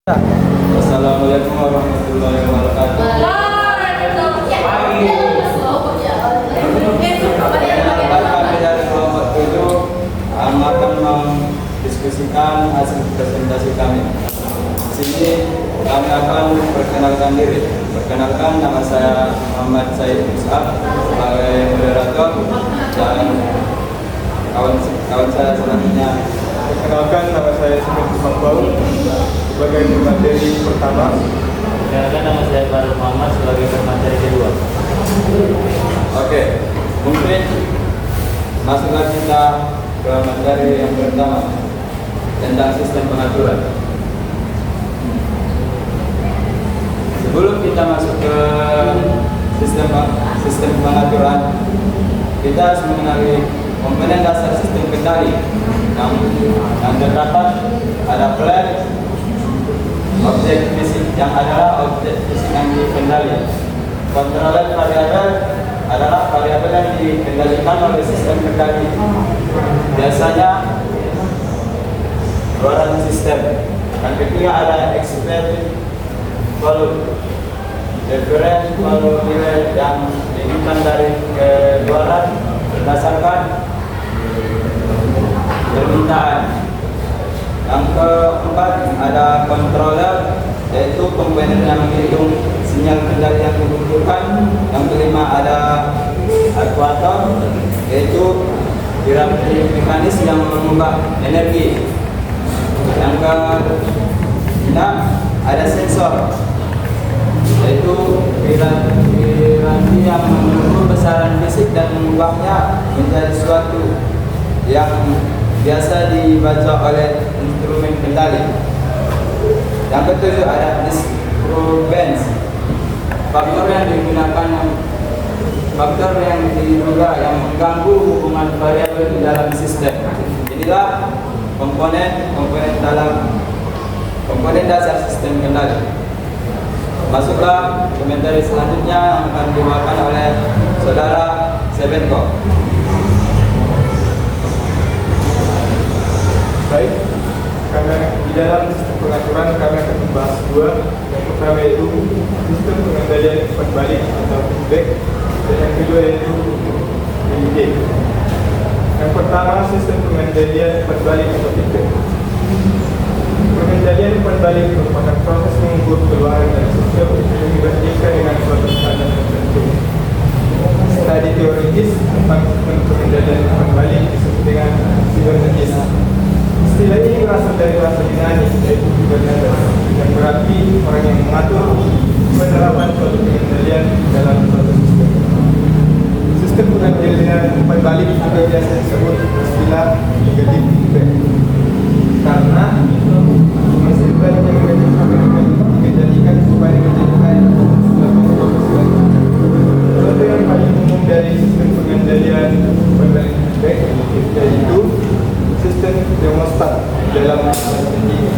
Assalamualaikum warahmatullahi wabarakatuh. Kami dari kelompok 7 akan mendiskusikan hasil presentasi kami. Di sini kami akan perkenalkan diri. Perkenalkan, nama saya Muhammad Said Mus'ab sebagai moderator dan kawan saya selanjutnya. Perkenalkan, nama saya Sumit Sambau sebagai pemateri pertama. Perkenalkan, nama saya Farul Muhammad sebagai pemateri kedua. Oke, mungkin masuklah kita ke materi yang pertama tentang sistem pengaturan. Sebelum kita masuk ke sistem pengaturan, kita harus mengenali komponen dasar sistem kendali. Yang terdapat ada plan, objek fisik yang adalah objek fisik yang dikendali. Kontroler variabel adalah variabel yang dikendalikan oleh sistem kendali. Biasanya keluaran sistem. Yang ketiga ada expected value, reference value nilai yang diinginkan dari keluaran berdasarkan permintaan. Yang keempat ada controller, yaitu komponen yang menghitung sinyal kendali yang dibutuhkan. Yang kelima ada aktuator, yaitu mekanisme yang mengubah energi. Yang keenam ada sensor, yaitu piranti yang mengukur besaran fisik dan mengubahnya menjadi sesuatu yang biasa dibaca oleh instrumen kendali. Yang ketujuh ada disturbance, faktor yang diduga yang mengganggu hubungan variabel di dalam sistem. Inilah komponen dasar sistem kendali. Masuklah komentari selanjutnya yang akan dibawakan oleh saudara Sebenko. Baik, karena di dalam sistem pengaturan kami akan membahas dua. Yang pertama yaitu sistem pengendalian umpan balik atau feedback, dan yang kedua yaitu feedback. Yang pertama, sistem pengendalian umpan balik atau feedback. Pengendalian umpan balik merupakan proses mengukur keluaran dari sistem yang dibandingkan dengan suatu standar tertentu. Studi teoritis tentang sistem pengendalian umpan balik disebut dengan Kubernetes. Istilah ini berasal dari bahasa Yunani, yaitu Kubernetes, yang berarti orang yang mengatur penerapan suatu pengendalian dalam suatu sistem. Sistem pengendalian umpan balik juga biasa disebut istilah negatif feedback, karena hasil balik yang dikendalikan supaya dikendalikan suatu proses. Contoh yang paling umum dari sistem pengendalian umpan balik feedback yaitu sistem termostat dalam ini.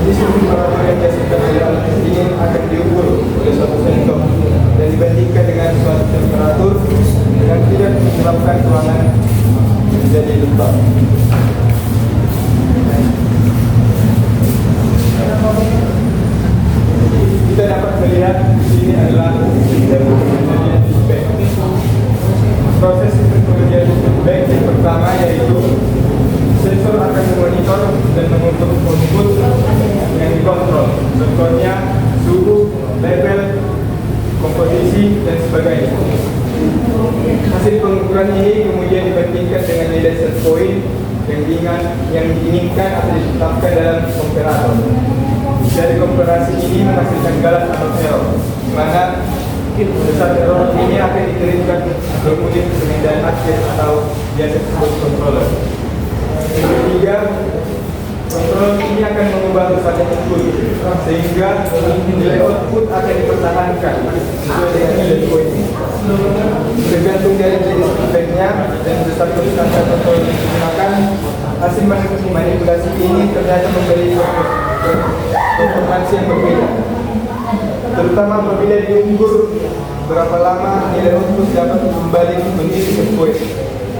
Sistem pengaturan yang dihasilkan oleh alat pendingin akan diukur oleh suatu sensor dan dibandingkan dengan suatu temperatur yang tidak menyebabkan ruangan menjadi lembab. Kita dapat melihat di sini adalah sistem pengendalian feedback. Proses sistem pengendalian feedback yang pertama yaitu sensor akan memonitor dan mengukur output yang dikontrol. Contohnya suhu, level, komposisi, dan sebagainya. Hasil pengukuran ini kemudian dibandingkan dengan nilai set point yang diinginkan atau ditetapkan dalam komparator. Dari komparasi ini menghasilkan galas atau error, di mana besar error ini akan dikirimkan ke unit pengendalian akhir atau biasa disebut controller. Yang ketiga, kontrol ini akan mengubah besarnya input sehingga nilai output akan dipertahankan sesuai dengan nilai point. Tergantung dari jenis feedbacknya dan besar kebesaran kontrol yang digunakan, hasil manipulasi ini ternyata memberi performansi yang berbeda, terutama apabila diukur berapa lama nilai output dapat kembali menjadi sesuai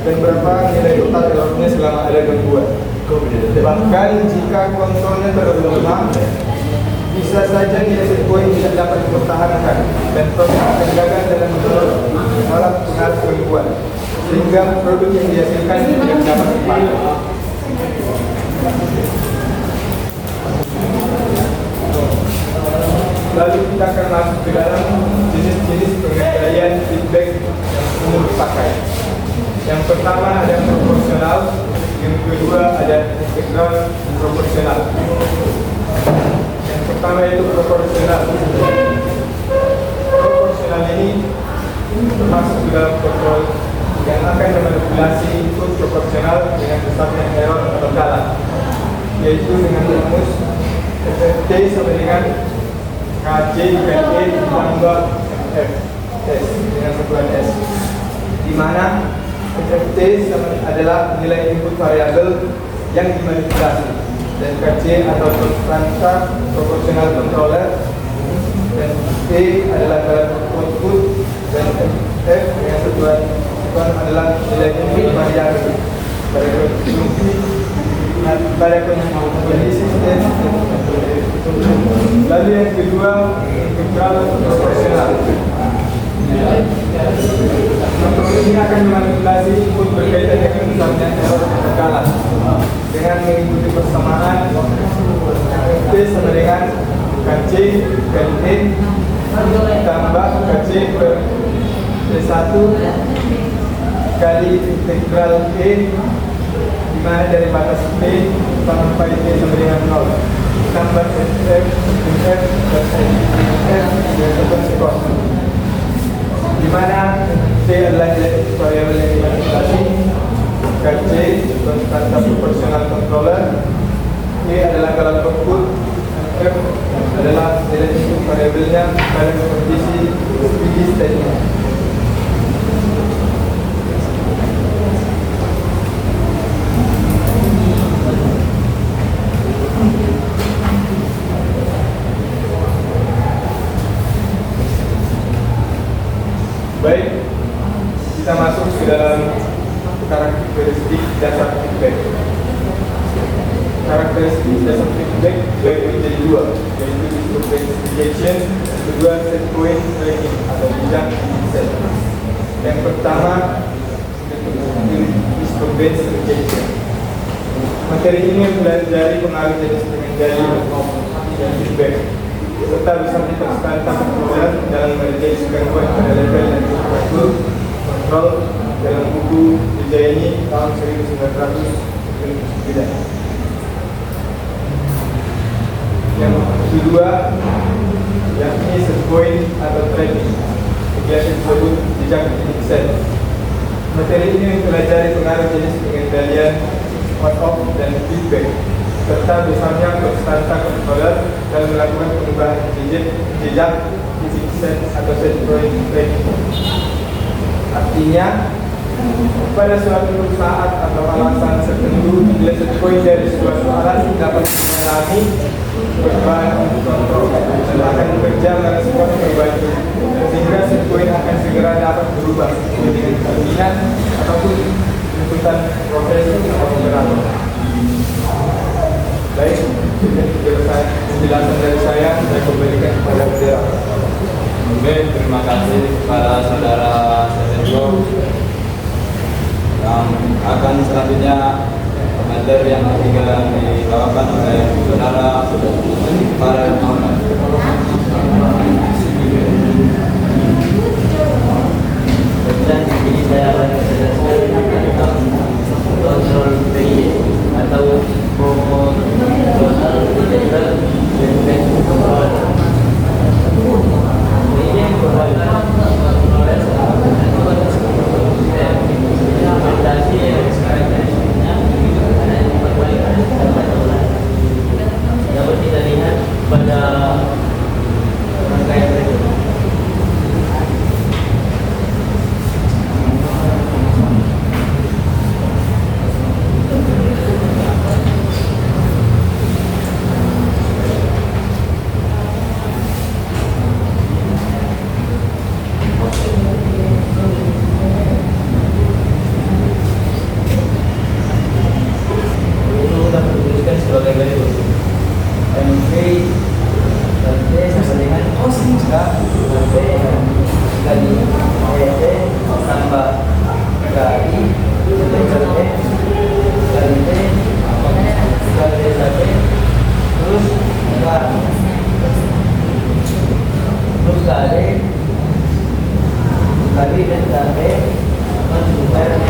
dan berapa nilai total errornya selama ada gangguan. Bahkan jika kontrolnya terlalu lemah, bisa saja nilai set point tidak dapat dipertahankan dan proses akan gagal dalam menolak pengaruh penipuan, sehingga produk yang dihasilkan tidak dapat dipakai. Lalu kita akan masuk ke dalam jenis-jenis pengendalian feedback yang umum dipakai. Yang pertama ada proporsional, yang kedua ada integral proporsional. Yang pertama itu proporsional. Proporsional ini termasuk di dalam kontrol yang akan memanipulasi input proporsional dengan besarnya error atau jalan, yaitu dengan rumus FFT sama dengan KJ dikali ditambah FS dengan satuan S, di mana FFT adalah nilai input variabel yang dimanipulasi, dan KJ atau konstanta proporsional controller, dan E adalah dalam output, dan F dengan satuan adalah nilai input variabel pada kondisi state. Lalu yang kedua, integral proporsional. Kontrol ini akan memanipulasi input berkaitan dengan besarnya error kegagalan dengan mengikuti persamaan T sama dengan KC kali E tambah KC per T1 kali integral E, di mana dari batas T sampai T sama dengan 0 tambah F dan F dan sekos, di mana T adalah nilai variabel yang dimanipulasi, KC konstanta proporsional controller, E adalah dalam output, F adalah nilai input variabelnya pada kondisi steady state. Baik, kita masuk ke dalam karakteristik dasar feedback. Karakteristik dasar feedback baik menjadi dua, yaitu disturbance rejection, kedua set point tracking atau bidang set. Yang pertama disturbance rejection. Materi ini mempelajari pengaruh jenis pengendali dan feedback, serta bisa diperstanta kontrol dalam mendeteksi gangguan pada level dan struktur kontrol dalam buku Dijaini tahun 1999. Yang kedua, yakni set point atau tracking, biasa disebut jejak titik set. Materi ini mempelajari pengaruh jenis pengendalian on-off dan feedback, serta besarnya konstanta controller dalam melakukan perubahan jejak titik set atau set point tracking. Artinya, pada suatu saat atau alasan tertentu, bila set point dari suatu alat dapat mengalami perubahan kontrol dan akan bekerja merespon perubahan itu, sehingga set point akan segera dapat berubah dengan keinginan ataupun tuntutan proses atau operator. Baik, penjelasan dari saya kembalikan kepada bendera. Oke, terima kasih kepada saudara Sergio yang akan selanjutnya materi yang ketiga dibawakan oleh saudara Farel Muhammad. Dan di sini saya akan menjelaskan tentang kontrol PI atau proporsional integral feedback control. Ini merupakan proses implementasi yang karakteristiknya ada yang diperbaiki dan dapat B dan D sama dengan K dan B kali ET tambah KI kali E kali T kali D terus terus kali delta T menjumpai D.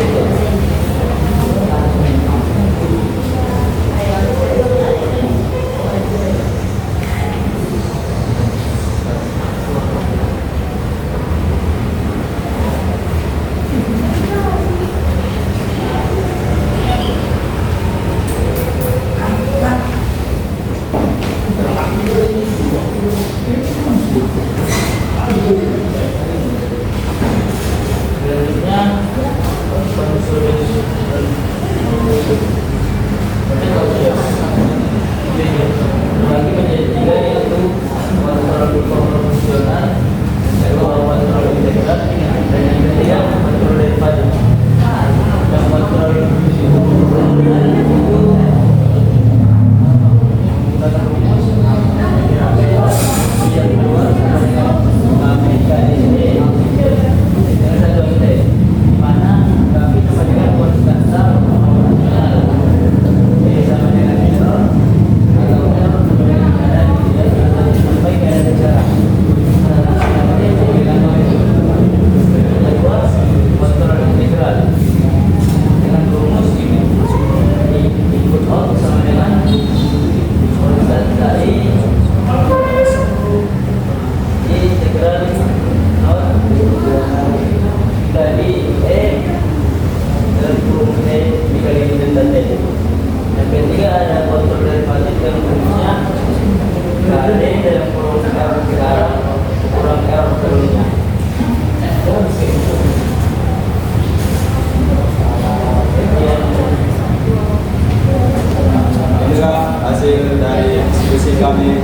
Hasil dari diskusi kami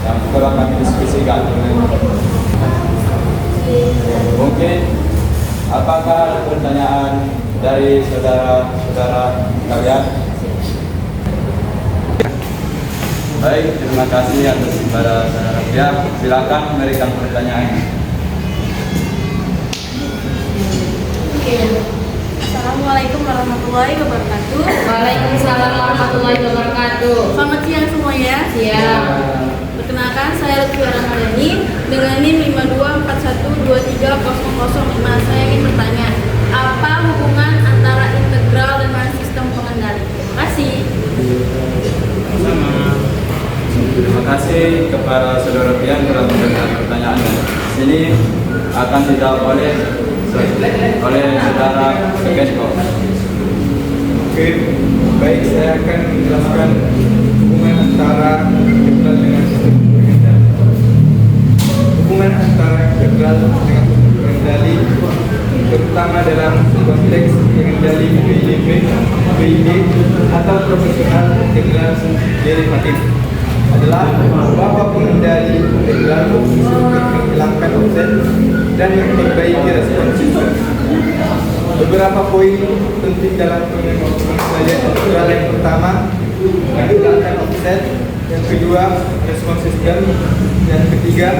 yang telah kami diskusikan. Mungkin apakah ada pertanyaan dari saudara-saudara kalian? Baik, terima kasih atas kepada saudara. Ya, silakan memberikan pertanyaan. Assalamualaikum warahmatullahi wabarakatuh. Waalaikumsalam warahmatullahi wabarakatuh. Selamat siang semuanya. Siang. Perkenalkan, saya Lutfi Ramadhani dengan NIM 5241230005. Saya ingin bertanya, apa hubungan antara integral dengan sistem pengendali? Terima kasih. Terima kasih kepada saudara Pian telah memberikan pertanyaannya. Sini akan dijawab oleh saudara Kesko. Oke, baik, saya akan menjelaskan hubungan antara integral dengan sistem pengendali. Hubungan antara integral dengan sistem pengendali, terutama dalam konteks pengendali PID atau proporsional integral derivatif, adalah bahwa pengendali integral untuk menghilangkan offset dan memperbaiki respon sistem. Beberapa poin penting dalam pengendalian integral: yang pertama, menghilangkan offset; yang kedua, respon sistem; yang ketiga,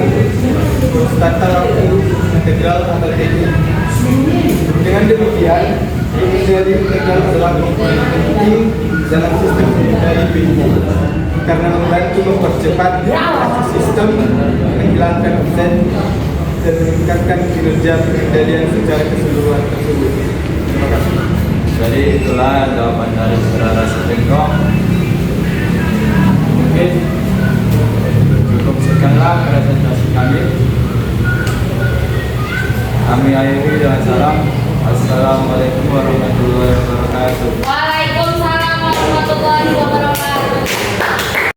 konstanta waktu integral atau TI. Dengan demikian, pengendali integral adalah komponen penting dalam sistem pengendali PID karena membantu mempercepat sistem, menghilangkan offset, dan meningkatkan kinerja pengendalian secara keseluruhan tersebut. Terima kasih. Jadi itulah jawaban dari saudara Sutengko. Mungkin cukup sekianlah presentasi kami. Kami akhiri dengan salam. Assalamualaikum warahmatullahi wabarakatuh. Waalaikumsalam warahmatullahi wabarakatuh.